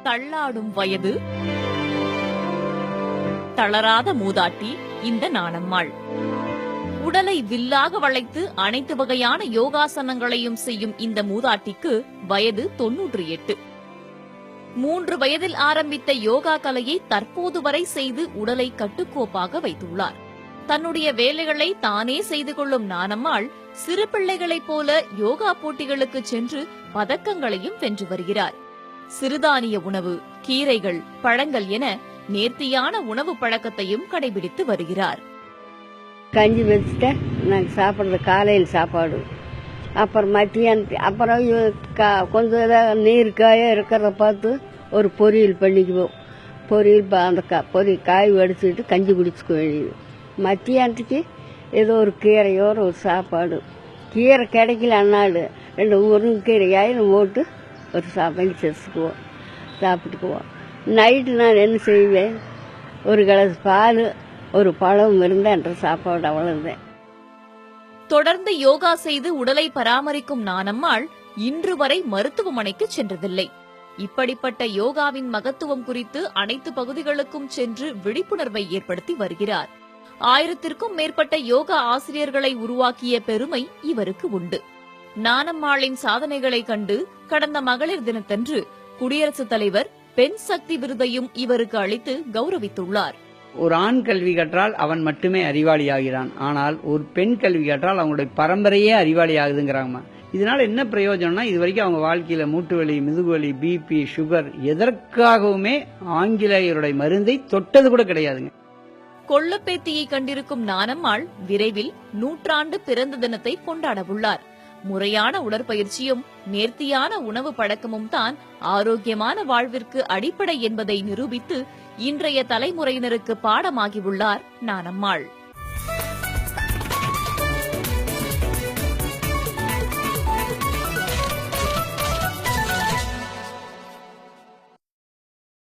தள்ளாடும் வயது, தளராத மூதாட்டி இந்த நாணம்மாள். உடலை வில்லாக வளைத்து அனைத்து வகையான யோகாசனங்களையும் செய்யும் இந்த மூதாட்டிக்கு வயது 98. 3 வயதில் ஆரம்பித்த யோகா கலையை தற்போது வரை செய்து உடலை கட்டுக்கோப்பாக வைத்துள்ளார். தன்னுடைய வேலைகளை தானே செய்து கொள்ளும் நாணம்மாள் சிறு பிள்ளைகளைப் போல யோகா போட்டிகளுக்கு சென்று பதக்கங்களையும் வென்று வருகிறார். சிறுதானிய உணவு, கீரைகள், பழங்கள் என நேர்த்தியான உணவு பழக்கத்தையும் கடைபிடித்து வருகிறார். கஞ்சி வச்சுட்டேன், நாங்கள் சாப்பிட்றது காலையில் சாப்பாடு. அப்புறம் மத்தியானம் அப்புறம் கொஞ்சம் ஏதாவது நீர் காய இருக்கிறத பார்த்து ஒரு பொரியல் பண்ணிக்குவோம். பொரியல் அந்த பொரியல் காய் வடிச்சுட்டு கஞ்சி குடிச்சுக்க வேண்டியது. மத்தியானத்துக்கு ஏதோ ஒரு கீரையோ ஒரு சாப்பாடு. கீரை கிடைக்கல அன்னாடு 2 முருங்கைக்கீரையாயிரம் போட்டு ஒரு சாப்பாடு செஞ்சுக்குவோம், சாப்பிட்டுக்குவோம். நைட்டு நான் என்ன செய்வேன், ஒரு கிளாஸ் பால் ஒரு பழம் இருந்தால் என்ற சாப்பாடு அவ்வளவுதான். தொடர்ந்து யோகா செய்து உடலை பராமரிக்கும் நாணம்மாள் இன்று வரை மருத்துவமனைக்கு சென்றதில்லை. இப்படிப்பட்ட யோகாவின் மகத்துவம் குறித்து அனைத்து பகுதிகளுக்கும் சென்று விழிப்புணர்வை ஏற்படுத்தி வருகிறார். 1000க்கும் மேற்பட்ட யோகா ஆசிரியர்களை உருவாக்கிய பெருமை இவருக்கு உண்டு. நாணம்மாளின் சாதனைகளை கண்டு கடந்த மகளிர் தினத்தன்று குடியரசுத் தலைவர் பெண் சக்தி விருதையும் இவருக்கு அளித்து கௌரவித்துள்ளார். ஒரு ஆண் கல்வி கற்றால் அவன் மட்டுமே அறிவாளியாகிறான், ஆனால் ஒரு பெண் கல்வி கற்றால் அவங்களுடைய பரம்பரையே அறிவாளி ஆகுதுங்கிறாங்க. இதனால என்ன பிரயோஜனம்னா, இது வரைக்கும் அவங்க வாழ்க்கையில மூட்டு வலி, முதுகுவலி, பிபி, சுகர் எதற்காகவுமே ஆங்கிலேயருடைய மருந்தை தொட்டது கூட கிடையாதுங்க. கொள்ளுப்பேத்தியை கண்டிருக்கும் நாணம்மாள் விரைவில் 100 பிறந்த தினத்தை கொண்டாட உள்ளார். முறையான உடற்பயிற்சியும் நேர்த்தியான உணவு பழக்கமும் தான் ஆரோக்கியமான வாழ்விற்கு அடிப்படை என்பதை நிரூபித்து இன்றைய தலைமுறையினருக்கு பாடமாகியுள்ளார் நாணம்மாள்.